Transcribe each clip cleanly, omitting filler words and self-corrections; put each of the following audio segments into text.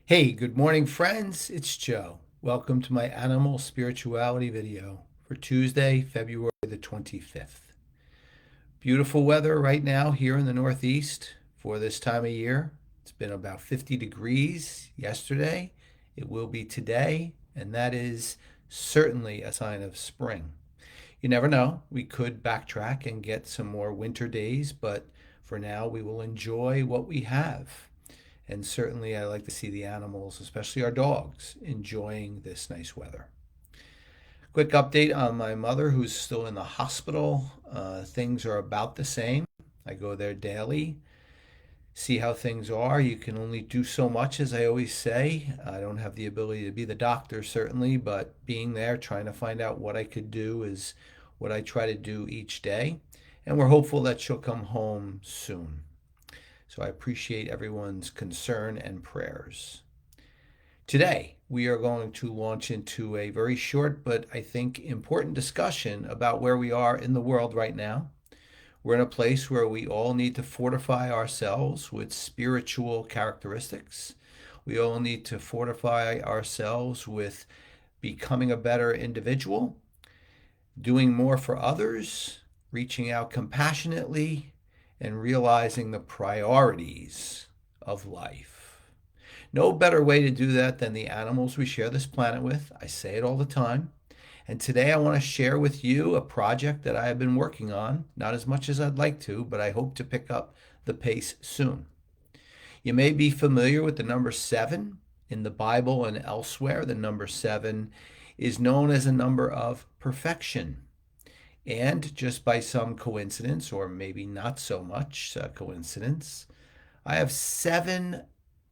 Hey, good morning, friends. It's Joe. Welcome to my animal spirituality video for Tuesday, February the 25th. Beautiful weather right now here in the Northeast for this time of year. It's been about 50 degrees yesterday. It will be today, and that is certainly a sign of spring. You never know. We could backtrack and get some more winter days, but for now, we will enjoy what we have. And certainly, I like to see the animals, especially our dogs, enjoying this nice weather. Quick update on my mother, who's still in the hospital. Things are about the same. I go there daily, see how things are. You can only do so much, as I always say. I don't have the ability to be the doctor, certainly, but being there, trying to find out what I could do is what I try to do each day. And we're hopeful that she'll come home soon. So I appreciate everyone's concern and prayers. Today, we are going to launch into a very short but I think important discussion about where we are in the world right now. We're in a place where we all need to fortify ourselves with spiritual characteristics. We all need to fortify ourselves with becoming a better individual, doing more for others, reaching out compassionately, and realizing the priorities of life. No better way to do that than the animals we share this planet with. I say it all the time. And today I want to share with you a project that I have been working on, not as much as I'd like to, but I hope to pick up the pace soon. You may be familiar with the number seven in the Bible and elsewhere. The number seven is known as a number of perfection. And just by some coincidence, or maybe not so much coincidence, I have seven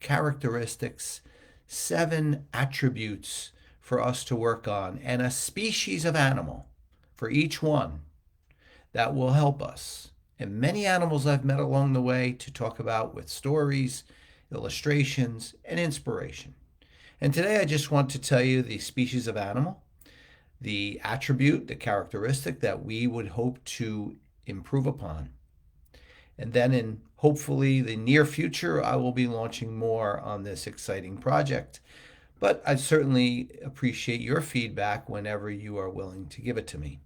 characteristics, seven attributes for us to work on, and a species of animal for each one that will help us. And many animals I've met along the way to talk about with stories, illustrations, and inspiration. And today I just want to tell you the species of animal, the attribute, the characteristic that we would hope to improve upon. And then in hopefully the near future, I will be launching more on this exciting project. But I certainly appreciate your feedback whenever you are willing to give it to me.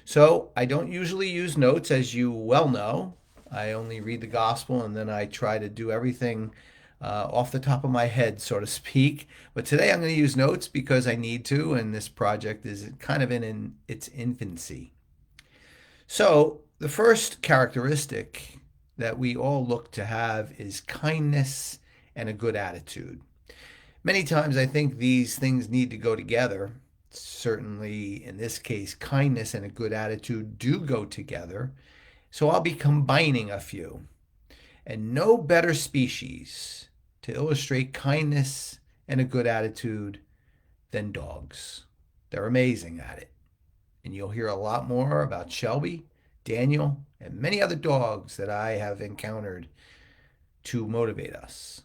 So I don't usually use notes, as you well know. I only read the gospel and then I try to do everything off the top of my head, so to speak. But today I'm going to use notes because I need to, and this project is kind of in its infancy. So the first characteristic that we all look to have is kindness and a good attitude. Many times I think these things need to go together. Certainly, in this case, kindness and a good attitude do go together. So I'll be combining a few. And no better species to illustrate kindness and a good attitude than dogs. They're amazing at it. And you'll hear a lot more about Shelby, Daniel, and many other dogs that I have encountered to motivate us.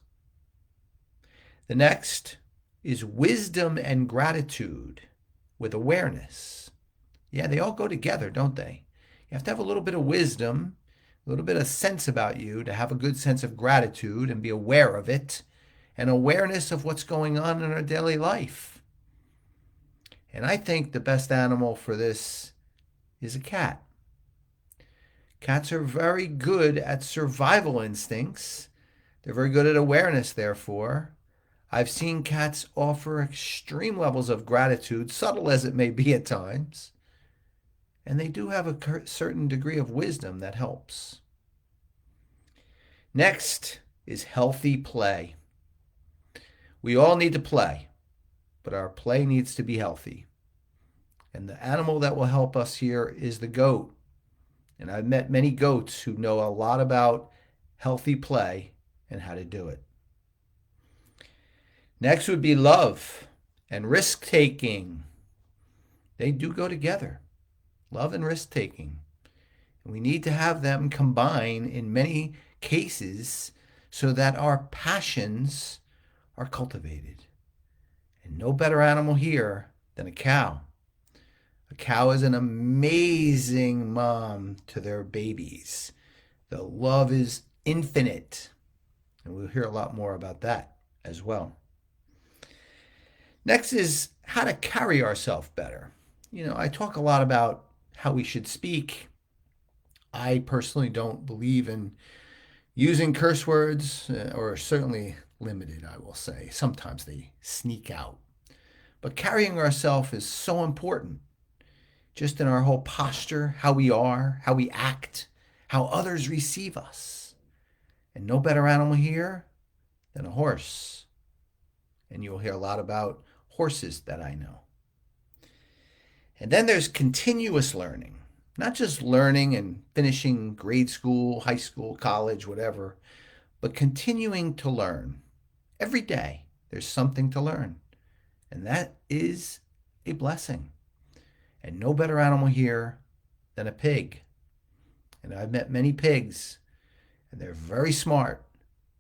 The next is wisdom and gratitude with awareness. Yeah, they all go together, don't they? You have to have a little bit of wisdom, a little bit of sense about you to have a good sense of gratitude and be aware of it, and awareness of what's going on in our daily life. And I think the best animal for this is a cat. Cats are very good at survival instincts. They're very good at awareness, therefore. I've seen cats offer extreme levels of gratitude, subtle as it may be at times, and they do have a certain degree of wisdom that helps. Next is healthy play. We all need to play, but our play needs to be healthy. And the animal that will help us here is the goat. And I've met many goats who know a lot about healthy play and how to do it. Next would be love and risk taking. They do go together, love and risk taking. And we need to have them combine in many cases so that our passions are cultivated. And no better animal here than a cow. A cow is an amazing mom to their babies. The love is infinite. And we'll hear a lot more about that as well. Next is how to carry ourselves better. I talk a lot about how we should speak. I personally don't believe in using curse words, or certainly limited, I will say. Sometimes they sneak out. But carrying ourselves is so important, just in our whole posture, how we are, how we act, how others receive us. And no better animal here than a horse. And you'll hear a lot about horses that I know. And then there's continuous learning, not just learning and finishing grade school, high school, college, whatever, but continuing to learn. Every day, there's something to learn. And that is a blessing. And no better animal here than a pig. And I've met many pigs, and they're very smart,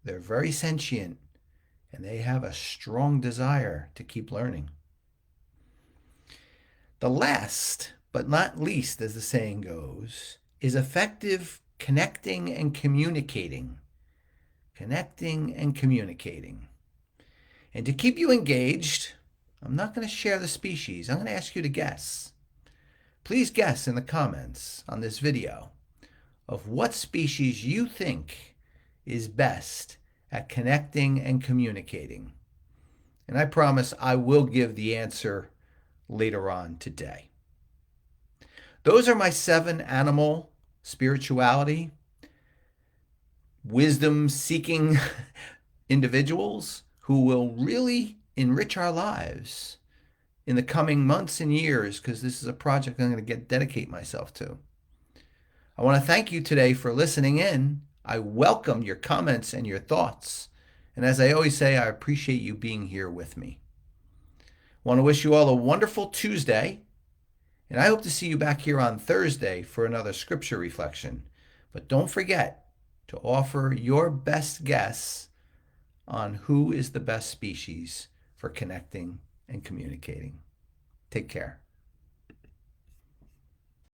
they're very sentient, and they have a strong desire to keep learning. The last, but not least, as the saying goes, is effective connecting and communicating. Connecting and communicating. And to keep you engaged, I'm not going to share the species. I'm going to ask you to guess. Please guess in the comments on this video of what species you think is best at connecting and communicating. And I promise I will give the answer later on today. Those are my 7 animal spirituality, wisdom-seeking individuals who will really enrich our lives in the coming months and years, because this is a project I'm going to dedicate myself to. I want to thank you today for listening in. I welcome your comments and your thoughts. And as I always say, I appreciate you being here with me. I want to wish you all a wonderful Tuesday, and I hope to see you back here on Thursday for another scripture reflection. But don't forget to offer your best guess on who is the best species for connecting and communicating. Take care.